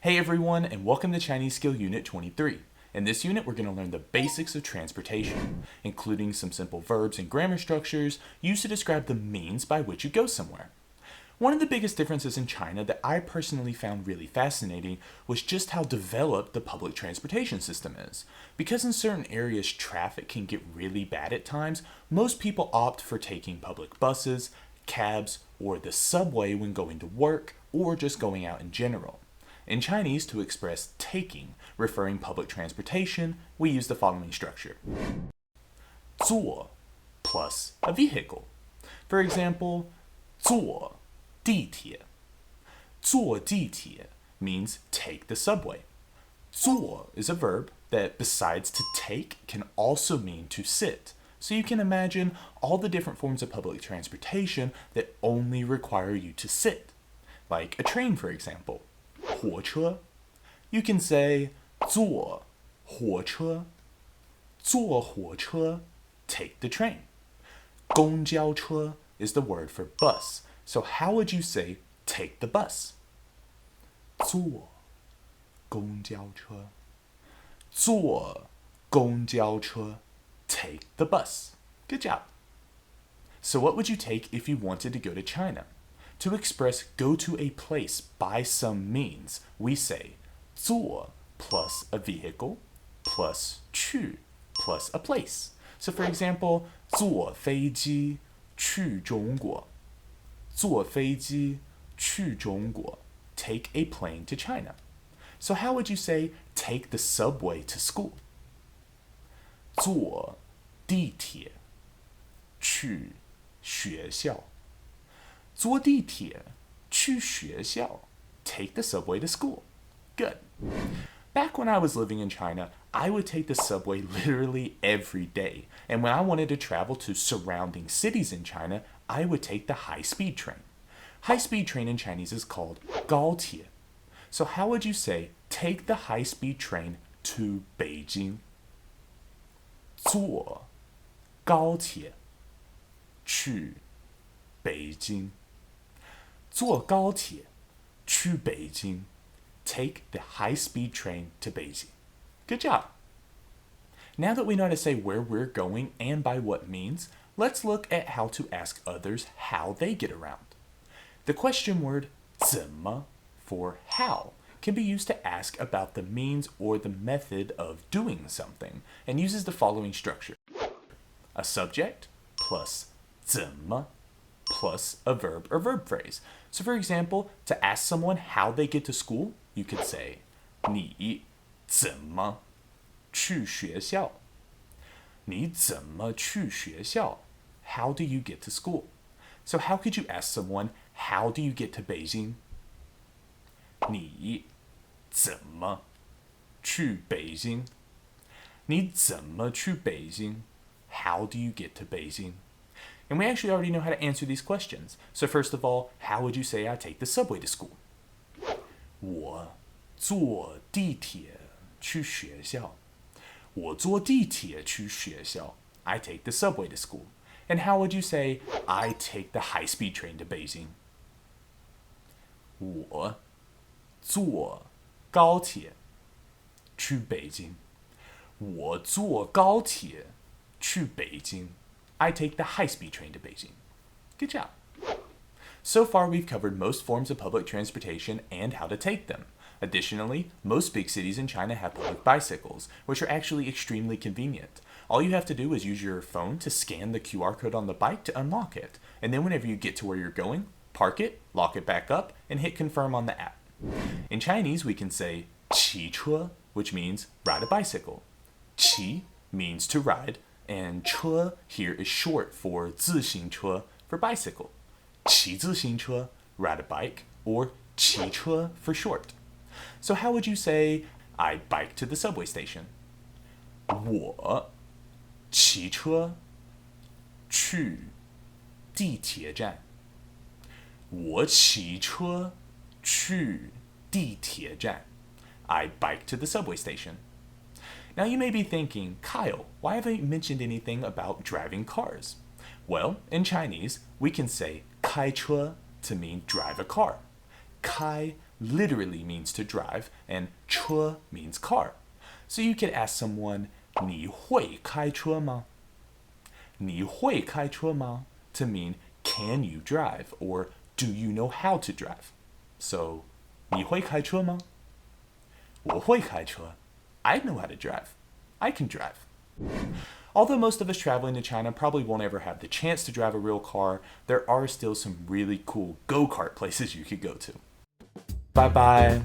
Hey everyone, and welcome to Chinese Skill Unit 23. In this unit, we're going to learn the basics of transportation, including some simple verbs and grammar structures used to describe the means by which you go somewhere. One of the biggest differences in China that I personally found really fascinating was just how developed the public transportation system is. Because in certain areas traffic can get really bad at times, most people opt for taking public buses, cabs, or the subway when going to work, or just going out in general. In Chinese, to express taking, referring public transportation, we use the following structure. 坐 plus a vehicle. For example, 坐地铁. 坐地铁 means take the subway. 坐 is a verb that besides to take can also mean to sit. So you can imagine all the different forms of public transportation that only require you to sit. Like a train, for example. 火车. You can say 坐火车. 坐火车, take the train. 公交车 is the word for bus. So how would you say take the bus? 坐公交车. 坐公交车, take the bus. Good job. So what would you take if you wanted to go to China? To express go to a place by some means, we say 坐 plus a vehicle plus 去 plus a place. So for example, 坐飞机去中国. 坐飞机去中国, take a plane to China. So how would you say take the subway to school? 坐地铁去学校. 坐地铁去学校, take the subway to school. Good. Back when I was living in China, I would take the subway literally every day. And when I wanted to travel to surrounding cities in China, I would take the high-speed train. High-speed train in Chinese is called 高铁. So how would you say take the high-speed train to Beijing? 坐高铁去北京. 坐高铁去北京, take the high-speed train to Beijing. Good job. Now that we know how to say where we're going and by what means, let's look at how to ask others how they get around. The question word 怎么 for how can be used to ask about the means or the method of doing something and uses the following structure. A subject plus 怎么 plus a verb or verb phrase. So for example, to ask someone how they get to school, you could say 你怎么去学校? 你怎么去学校? How do you get to school? So how could you ask someone, how do you get to Beijing? 你怎么去北京? 你怎么去北京? How do you get to Beijing? And we actually already know how to answer these questions. So first of all, how would you say I take the subway to school? 我坐地铁去学校. 我坐地铁去学校. I take the subway to school. And how would you say I take the high-speed train to Beijing? 我坐高铁去北京. 我坐高铁去北京. I take the high-speed train to Beijing. Good job. So far, we've covered most forms of public transportation and how to take them. Additionally, most big cities in China have public bicycles, which are actually extremely convenient. All you have to do is use your phone to scan the QR code on the bike to unlock it. And then whenever you get to where you're going, park it, lock it back up, and hit confirm on the app. In Chinese, we can say 骑车, which means ride a bicycle. 骑 means to ride, and 车 here is short for 自行车 for bicycle. 骑自行车, ride a bike, or 骑车 for short. So how would you say I bike to the subway station? 我骑车去地铁站. 我骑车去地铁站. I bike to the subway station. Now you may be thinking, Kyle, why haven't you mentioned anything about driving cars? Well, in Chinese, we can say 开车 to mean drive a car. 开 literally means to drive, and 车 means car. So you could ask someone, 你会开车吗?你会开车吗? To mean, can you drive? Or do you know how to drive? So, 你会开车吗?我会开车. I know how to drive. I can drive. Although most of us traveling to China probably won't ever have the chance to drive a real car, there are still some really cool go-kart places you could go to. Bye bye.